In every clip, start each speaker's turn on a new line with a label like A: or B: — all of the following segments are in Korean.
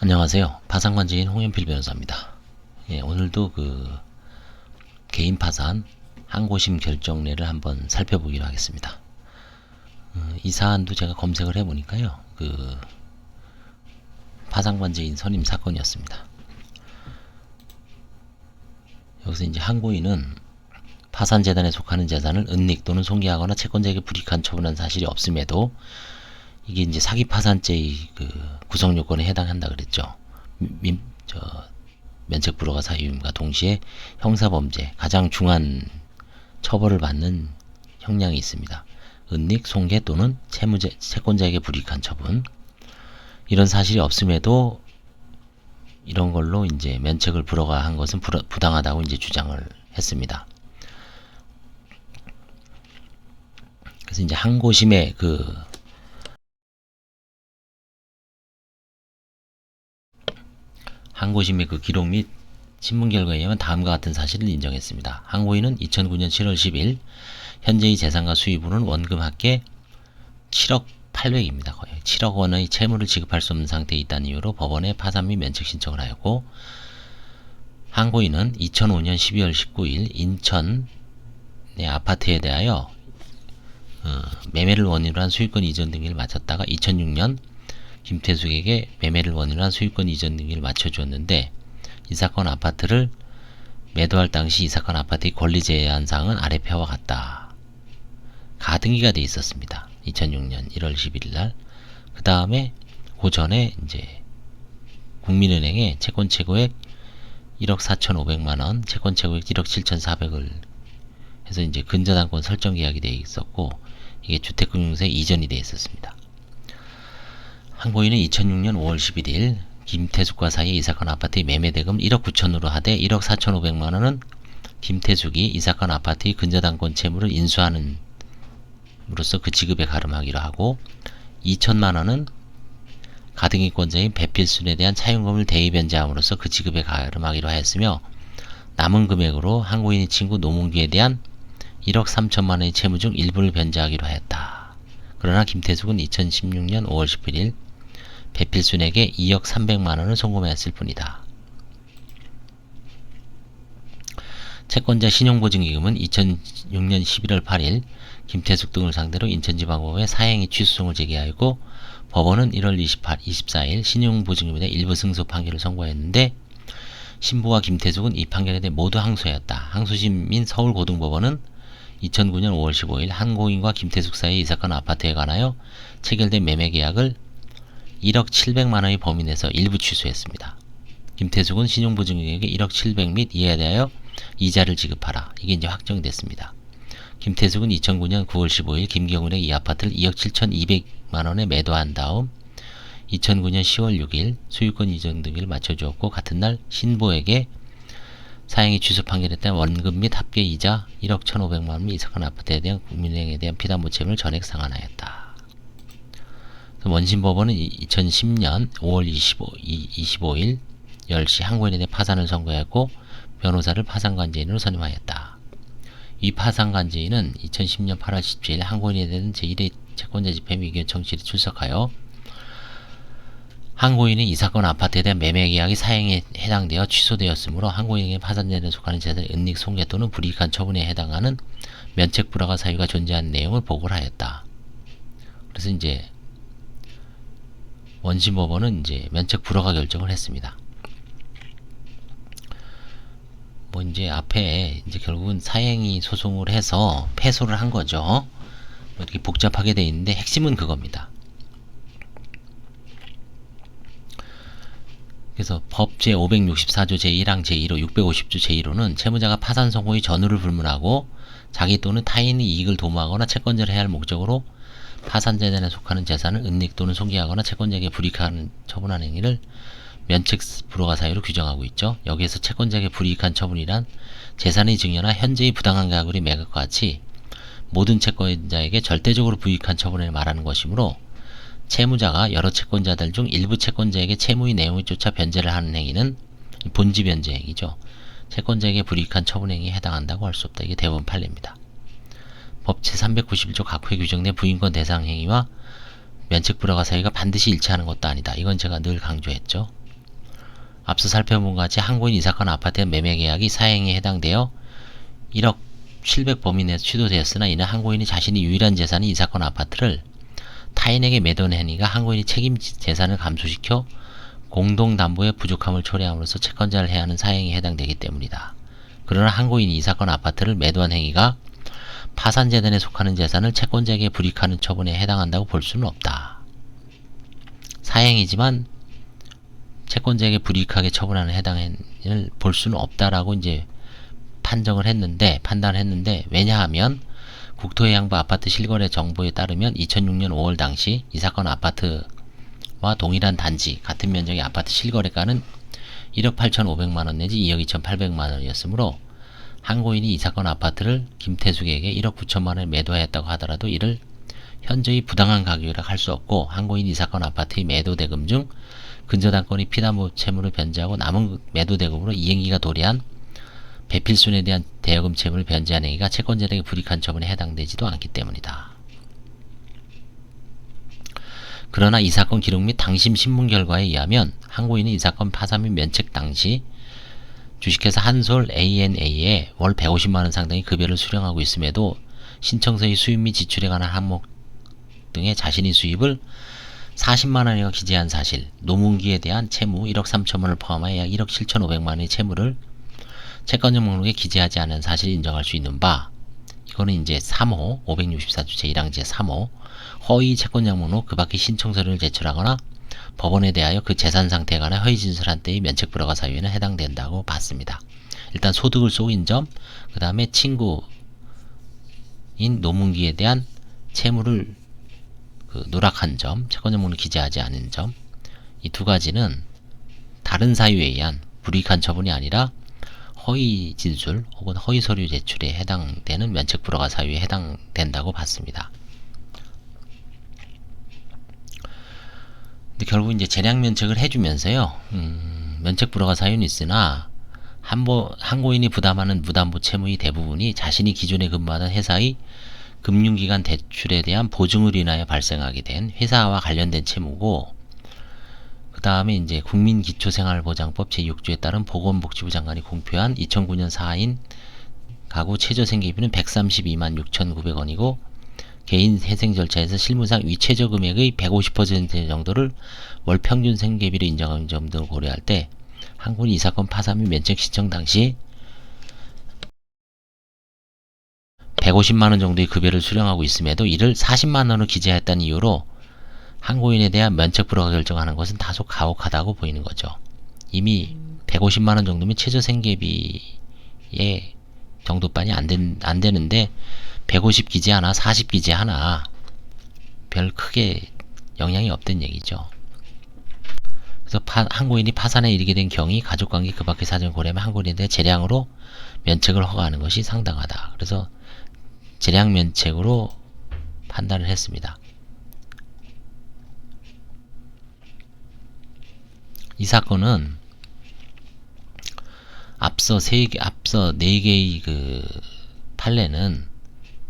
A: 안녕하세요. 파산관제인 홍현필 변호사입니다. 예, 오늘도 개인 파산 항고심 결정례를 한번 살펴보기로 하겠습니다. 이 사안도 제가 검색을 해보니까요. 파산관제인 선임 사건이었습니다. 여기서 이제 항고인은 파산재단에 속하는 재산을 은닉 또는 손괴하거나 채권자에게 불이익한 처분한 사실이 없음에도 이게 이제 사기 파산죄의 구성 요건에 해당한다 그랬죠. 면책 불허가 사유임과 동시에 형사범죄 가장 중한 처벌을 받는 형량이 있습니다. 은닉, 손괴 또는 채권자에게 불이익한 처분. 이런 사실이 없음에도 이런 걸로 이제 면책을 불허가 한 것은 부당하다고 이제 주장을 했습니다. 그래서 이제 항고심의 항고심의 기록 및 신문 결과에 의하면 다음과 같은 사실을 인정했습니다. 항고인은 2009년 7월 10일 현재의 재산과 수입으로는 원금 합계 7억 800입니다. 거의 7억 원의 채무를 지급할 수 없는 상태에 있다는 이유로 법원에 파산 및 면책 신청을 하였고, 항고인은 2005년 12월 19일 인천의 아파트에 대하여 매매를 원인으로 한 수익권 이전 등기를 마쳤다가 2006년 김태숙에게 매매를 원인으로 한 수익권 이전 등기를 마쳐주었는데, 이 사건 아파트를 매도할 당시 이 사건 아파트의 권리 제한 사항은 아래 표와 같다. 가등기가 돼 있었습니다. 2006년 1월 11일 날. 그 다음에 그 전에 이제 국민은행에 채권 최고액 1억 4,500만원, 채권 최고액 1억 7,400을 해서 이제 근저당권 설정 계약이 돼 있었고, 이게 주택금융세 이전이 돼 있었습니다. 항고인은 2006년 5월 11일 김태숙과 사이에 이 사건 아파트의 매매대금 1억 9천으로 하되 1억 4,500만원은 김태숙이 이 사건 아파트의 근저당권 채무를 인수하는 으로써 그 지급에 가름하기로 하고, 2천만원은 가등기권자인 배필순에 대한 차용금을 대의 변제함으로써 그 지급에 가름하기로 하였으며, 남은 금액으로 항고인의 친구 노문기에 대한 1억 3천만원의 채무 중 일부를 변제하기로 하였다. 그러나 김태숙은 2016년 5월 11일 배필순에게 2억 300만원을 송금하였을 뿐이다. 채권자 신용보증기금은 2006년 11월 8일 김태숙 등을 상대로 인천지방법원에 사행위 취소송을 제기하였고, 법원은 1월 24일 신용보증금에 대해 일부 승소 판결을 선고했는데, 신부와 김태숙은 이 판결에 대해 모두 항소하였다. 항소심인 서울고등법원은 2009년 5월 15일 항고인과 김태숙 사이의 이 사건 아파트에 관하여 체결된 매매계약을 1억 700만원의 범위 내에서 일부 취소했습니다. 김태숙은 신용보증금액의 1억 700 및 이에 대하여 이자를 지급하라. 이게 이제 확정됐습니다. 김태숙은 2009년 9월 15일 김경은의 이 아파트를 2억 7,200만원에 매도한 다음 2009년 10월 6일 소유권 이전 등기를 마쳐주었고, 같은 날 신부에게 사행위 취소 판결에 따른 원금 및 합계 이자 1억 1,500만원 및 이 사건 아파트에 대한 국민은행에 대한 피담보 채무를 전액 상환하였다. 원심법원은 2010년 5월 25일 10시 항고인에 대해 파산을 선고하였고, 변호사를 파산관제인으로 선임하였다. 이 파산관제인은 2010년 8월 17일 항고인에 대한 제1회 채권자 집행 위기원 청실에 출석하여 항고인이 이 사건 아파트에 대한 매매계약이 사행에 해당되어 취소되었으므로 항고인에게 파산재단에 속하는 재산의 은닉, 손괴 또는 불이익한 처분에 해당하는 면책 불허가 사유가 존재하는 내용을 보고를 하였다. 그래서 이제 원심법원은 이제 면책 불허가 결정을 했습니다. 뭐 이제 앞에 이제 결국은 사행위 소송을 해서 패소를 한 거죠. 뭐 이렇게 복잡하게 돼 있는데 핵심은 그겁니다. 그래서 법 제564조 제1항 제1호 650조 제1호는 채무자가 파산 선고의 전후를 불문하고 자기 또는 타인의 이익을 도모하거나 채권자를 해할 목적으로 파산재단에 속하는 재산을 은닉 또는 손괴하거나 채권자에게 불이익하는 처분하는 행위를 면책 불허가 사유로 규정하고 있죠. 여기에서 채권자에게 불이익한 처분이란 재산의 증여나 현재의 부당한 가결의 매각과 같이 모든 채권자에게 절대적으로 불이익한 처분을 말하는 것이므로, 채무자가 여러 채권자들 중 일부 채권자에게 채무의 내용에 쫓아 변제를 하는 행위는 본지 변제 행위죠. 채권자에게 불이익한 처분 행위에 해당한다고 할 수 없다. 이게 대법원 판례입니다. 법 제391조 각호에 규정된 부인권 대상 행위와 면책 불허가 사유가 반드시 일치하는 것도 아니다. 이건 제가 늘 강조했죠. 앞서 살펴본 것 같이 항고인 이 사건 아파트의 매매 계약이 사행에 해당되어 1억 700 범위 내에서 취소되었으나 이는 항고인이 자신이 유일한 재산인 이 사건 아파트를 타인에게 매도한 행위가 항고인이 책임 재산을 감소시켜 공동담보의 부족함을 초래함으로써 채권자를 해야 하는 사행에 해당되기 때문이다. 그러나 항고인이 이 사건 아파트를 매도한 행위가 파산재단에 속하는 재산을 채권자에게 불이익하는 처분에 해당한다고 볼 수는 없다. 사행이지만 채권자에게 불이익하게 처분하는 해당을 볼 수는 없다라고 이제 판단을 했는데 왜냐하면 국토해양부 아파트 실거래 정보에 따르면 2006년 5월 당시 이 사건 아파트와 동일한 단지 같은 면적의 아파트 실거래가는 1억 8,500만원 내지 2억 2,800만원이었으므로 항고인이 이 사건 아파트를 김태숙에게 1억 9천만원에 매도하였다고 하더라도 이를 현저히 부당한 가격이라 할 수 없고 항고인이 이 사건 아파트의 매도 대금 중 근저당권이 피담보 채무를 변제하고 남은 매도 대금으로 이행기가 도래한 배필순에 대한 대여금 채무를 변제한 행위가 채권자에게 불이익한 처분에 해당되지도 않기 때문이다. 그러나 이 사건 기록 및 당심 신문 결과에 의하면 항고인은 이 사건 파산 및 면책 당시 주식회사 한솔 ANA에 월 150만원 상당의 급여를 수령하고 있음에도 신청서의 수입 및 지출에 관한 항목 등의 자신의 수입을 40만원이나 기재한 사실, 노문기에 대한 채무 1억 3천만원을 포함하여 약 1억 7,500만원의 채무를 채권자 목록에 기재하지 않은 사실을 인정할 수 있는 바, 이거는 이제 3호 564조 제1항 제3호 허위 채권자 목록 그 밖의 신청서를 제출하거나 법원에 대하여 그 재산 상태에 관한 허위 진술한 때의 면책 불허가 사유에는 해당된다고 봤습니다. 일단 소득을 속인 점, 그 다음에 친구인 노문기에 대한 채무를 누락한 점, 채권자 목록 기재하지 않은 점, 이 두 가지는 다른 사유에 의한 불이익한 처분이 아니라 허위 진술 혹은 허위 서류 제출에 해당되는 면책 불허가 사유에 해당된다고 봤습니다. 근데 결국 이제 재량 면책을 해주면서요, 면책 불허가 사유는 있으나 항고인이 부담하는 무담보 채무의 대부분이 자신이 기존에 근무하던 회사의 금융기관 대출에 대한 보증으로 인하여 발생하게 된 회사와 관련된 채무고, 그 다음에 이제 국민기초생활보장법 제6조에 따른 보건복지부 장관이 공표한 2009년 4인 가구 최저생계비는 132만 6,900원이고 개인 회생 절차에서 실무상 위최저 금액의 150% 정도를 월 평균 생계비로 인정하는 점 등을 고려할 때 항고인이 이 사건 파산 및 면책 신청 당시 150만원 정도의 급여를 수령하고 있음에도 이를 40만원으로 기재했다는 이유로 항고인에 대한 면책 불허가 결정하는 것은 다소 가혹하다고 보이는 거죠. 이미 150만원 정도면 최저생계비의 정도반이 안 되는데 150 기재 하나 40 기재 하나 별 크게 영향이 없다는 얘기죠. 그래서 항고인이 파산에 이르게 된 경위 가족관계 그 밖의 사정을 고려하면 항고인에 대해 재량으로 면책을 허가하는 것이 상당하다. 그래서 재량 면책으로 판단을 했습니다. 이 사건은 앞서 4개의 그 판례는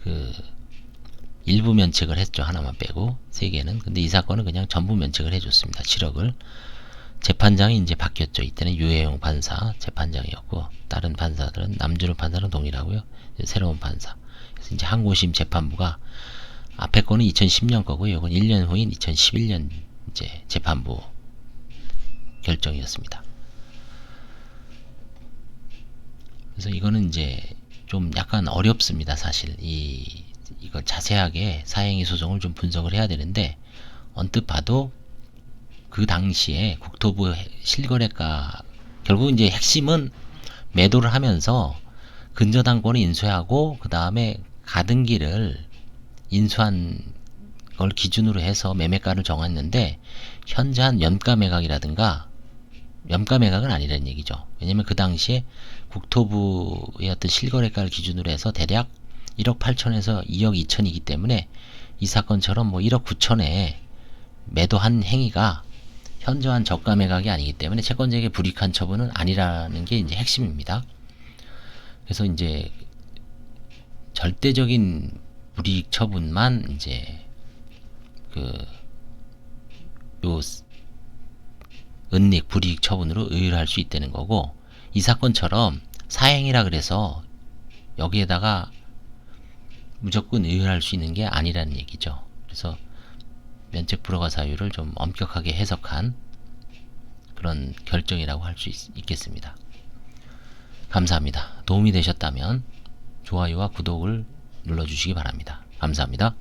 A: 그 일부 면책을 했죠. 하나만 빼고 3개는. 근데 이 사건은 그냥 전부 면책을 해줬습니다. 7억을. 재판장이 이제 바뀌었죠. 이때는 유해용 판사 재판장이었고 다른 판사들은 남준호 판사는 동일하고요. 새로운 판사. 그래서 이제 항고심 재판부가 앞에 거는 2010년 거고요. 이건 1년 후인 2011년 이제 재판부 결정이었습니다. 그래서 이거는 이제 좀 약간 어렵습니다. 사실 이걸 자세하게 사행위 소송을 좀 분석을 해야 되는데 언뜻 봐도 그 당시에 국토부 실거래가 결국 이제 핵심은 매도를 하면서 근저당권을 인수하고 그 다음에 가등기를 인수한 걸 기준으로 해서 매매가를 정했는데 현재 한 연가 매각이라든가 연가 매각은 아니라는 얘기죠. 왜냐면 그 당시에 국토부의 어떤 실거래가를 기준으로 해서 대략 1억 8천에서 2억 2천이기 때문에 이 사건처럼 뭐 1억 9천에 매도한 행위가 현저한 저가 매각이 아니기 때문에 채권자에게 불이익한 처분은 아니라는 게 이제 핵심입니다. 그래서 이제 절대적인 불이익 처분만 이제 요 은닉, 불이익 처분으로 의율할 수 있다는 거고, 이 사건처럼 사행이라 그래서 여기에다가 무조건 의율할 수 있는 게 아니라는 얘기죠. 그래서 면책 불허가 사유를 좀 엄격하게 해석한 그런 결정이라고 할 수 있겠습니다. 감사합니다. 도움이 되셨다면 좋아요와 구독을 눌러주시기 바랍니다. 감사합니다.